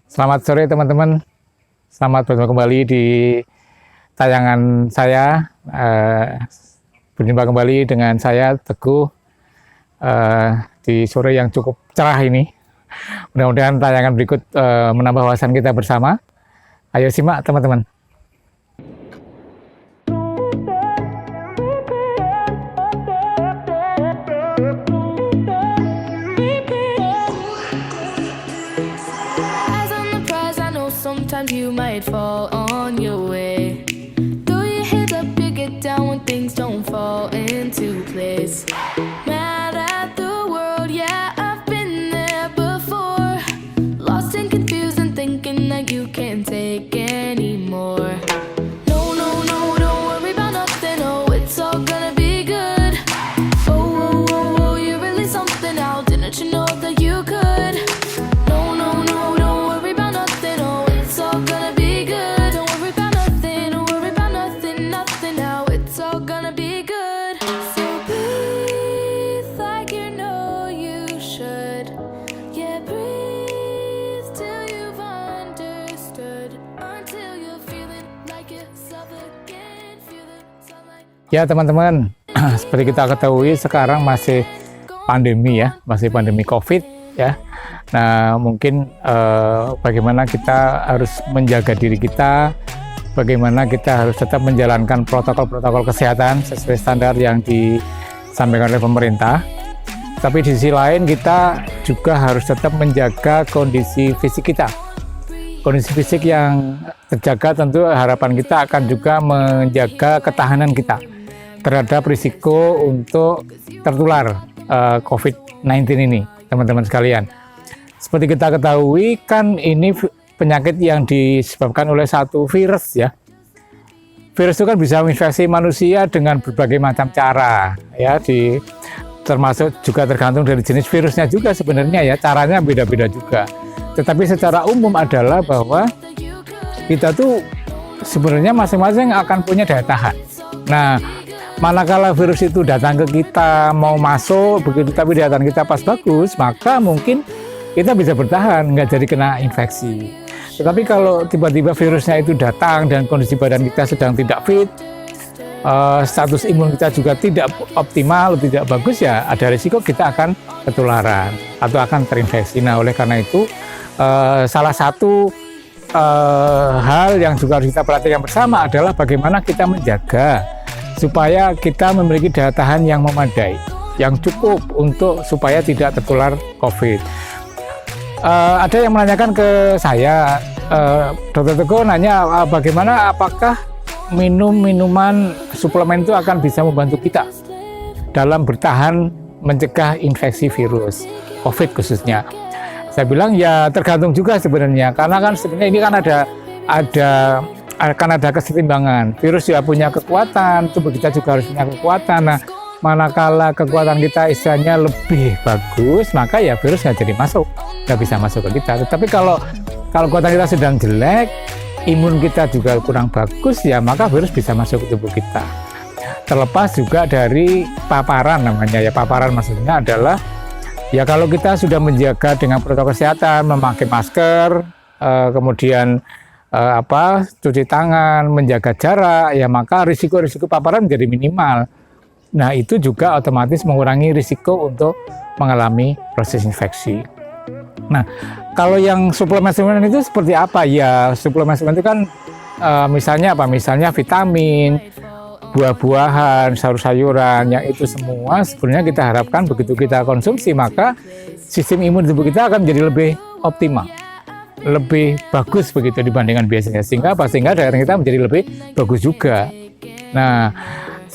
Selamat sore teman-teman, selamat berjumpa kembali di tayangan saya. Berjumpa kembali dengan saya Teguh di sore yang cukup cerah ini. Mudah-mudahan tayangan berikut menambah wawasan kita bersama. Ayo simak teman-teman. Sometimes you might fall on your way. Throw your hands up, you get down when things don't fall into place. Mad at the world, yeah, I've been there before. Lost and confused and thinking that you can't take anymore. No, no, no, don't worry about nothing, oh, it's all gonna be good. Oh, oh, oh, oh, you're really something now, didn't you know that you could? No, no, no, don't worry about nothing, oh, it's all gonna be good. Don't worry about nothing, nothing now, it's all gonna be good. So breathe like you know you should. Yeah, breathe till you've understood. Until you're feeling like yourself again. Feel the sunlight. Ya teman-teman, seperti kita ketahui sekarang masih pandemi ya, masih pandemi COVID ya. Nah mungkin bagaimana kita harus menjaga diri kita, bagaimana kita harus tetap menjalankan protokol-protokol kesehatan sesuai standar yang disampaikan oleh pemerintah. Tapi di sisi lain kita juga harus tetap menjaga kondisi fisik kita. Kondisi fisik yang terjaga tentu harapan kita akan juga menjaga ketahanan kita terhadap risiko untuk tertular COVID-19 ini, teman-teman sekalian. Seperti kita ketahui kan ini penyakit yang disebabkan oleh satu virus ya. Virus itu kan bisa menginfeksi manusia dengan berbagai macam cara ya, termasuk juga tergantung dari jenis virusnya juga sebenarnya ya, caranya beda-beda juga. Tetapi secara umum adalah bahwa kita tuh sebenarnya masing-masing akan punya daya tahan. Nah, manakala virus itu datang ke kita, mau masuk begitu tapi daya tahan kita pas bagus, maka mungkin kita bisa bertahan, nggak jadi kena infeksi. Tetapi kalau tiba-tiba virusnya itu datang dan kondisi badan kita sedang tidak fit, status imun kita juga tidak optimal, tidak bagus, ya ada risiko kita akan ketularan atau akan terinfeksi. Nah oleh karena itu salah satu hal yang juga harus kita perhatikan bersama adalah bagaimana kita menjaga supaya kita memiliki daya tahan yang memadai, yang cukup untuk supaya tidak tertular COVID. Ada yang menanyakan ke saya, Dokter Teguh nanya bagaimana apakah minuman suplemen itu akan bisa membantu kita dalam bertahan mencegah infeksi virus COVID khususnya. Saya bilang ya tergantung juga sebenarnya, karena kan sebenarnya ini kan ada kesetimbangan. Virus ya punya kekuatan, tubuh kita juga harus punya kekuatan. Nah, manakala kekuatan kita istilahnya lebih bagus, maka ya virus nggak jadi masuk, nggak bisa masuk ke kita. Tetapi kalau kekuatan kita sedang jelek, imun kita juga kurang bagus, ya maka virus bisa masuk ke tubuh kita. Terlepas juga dari paparan namanya ya, paparan maksudnya adalah ya kalau kita sudah menjaga dengan protokol kesehatan, memakai masker, kemudian cuci tangan, menjaga jarak, ya maka risiko-risiko paparan menjadi minimal. Nah itu juga otomatis mengurangi risiko untuk mengalami proses infeksi. Nah kalau yang suplemen itu seperti apa ya? Suplemen itu kan misalnya apa? Misalnya vitamin, buah-buahan, sayur-sayuran, yang itu semua sebenarnya kita harapkan begitu kita konsumsi maka sistem imun tubuh kita akan menjadi lebih optimal, lebih bagus begitu dibandingkan biasanya, sehingga daya tahan kita menjadi lebih bagus juga. Nah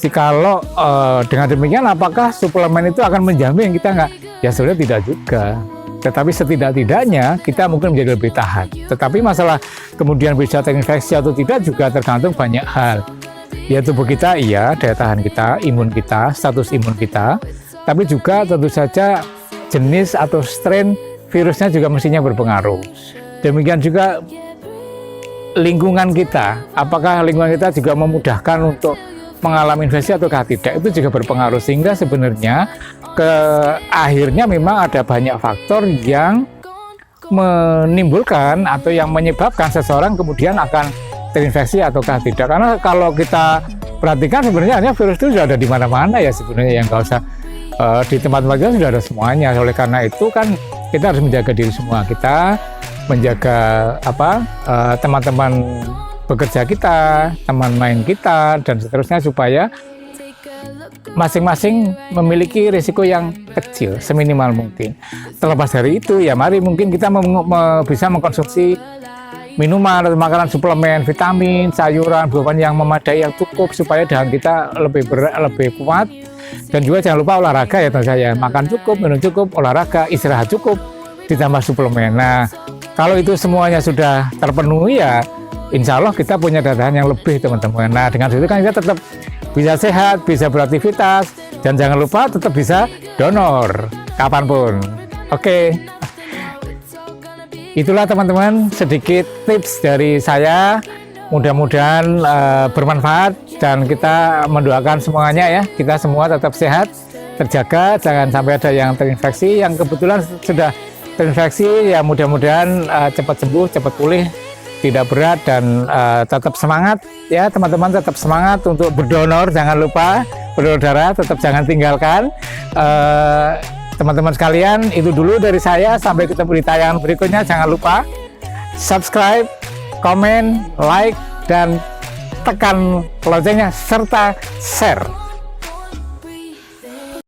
kalau dengan demikian apakah suplemen itu akan menjamin kita nggak? Ya sebenarnya tidak juga. Tetapi setidak-tidaknya kita mungkin menjadi lebih tahan. Tetapi masalah kemudian bisa terinfeksi atau tidak juga tergantung banyak hal. Ya tubuh kita iya, daya tahan kita, imun kita, status imun kita. Tapi juga tentu saja jenis atau strain virusnya juga mestinya berpengaruh. Demikian juga lingkungan kita. Apakah lingkungan kita juga memudahkan untuk mengalami infeksi ataukah tidak, itu juga berpengaruh, sehingga sebenarnya akhirnya memang ada banyak faktor yang menimbulkan atau yang menyebabkan seseorang kemudian akan terinfeksi ataukah tidak. Karena kalau kita perhatikan sebenarnya virus itu sudah ada di mana-mana ya sebenarnya, yang nggak usah di tempat-tempat kita sudah ada semuanya. Oleh karena itu kan kita harus menjaga diri semua, kita menjaga teman-teman bekerja kita, teman main kita, dan seterusnya supaya masing-masing memiliki risiko yang kecil, seminimal mungkin. Terlepas dari itu, ya mari mungkin kita bisa mengkonsumsi minuman atau makanan suplemen, vitamin, sayuran, buah-buahan yang memadai, yang cukup supaya dahan kita lebih kuat. Dan juga jangan lupa olahraga ya teman saya, makan cukup, minum cukup, olahraga, istirahat cukup, ditambah suplemen. Nah, kalau itu semuanya sudah terpenuhi ya, insya Allah kita punya dahan yang lebih teman-teman. Nah, dengan itu kan kita tetap bisa sehat, bisa beraktivitas, dan jangan lupa tetap bisa donor kapanpun. Oke. Itulah teman-teman sedikit tips dari saya. Mudah-mudahan bermanfaat dan kita mendoakan semuanya ya, kita semua tetap sehat, terjaga, jangan sampai ada yang terinfeksi. Yang kebetulan sudah terinfeksi ya mudah-mudahan cepat sembuh, cepat pulih, tidak berat, dan tetap semangat ya teman-teman, tetap semangat untuk berdonor, jangan lupa berdonor darah, tetap jangan tinggalkan. Teman-teman sekalian, itu dulu dari saya, sampai ketemu di tayangan berikutnya. Jangan lupa subscribe, komen, like, dan tekan loncengnya serta share.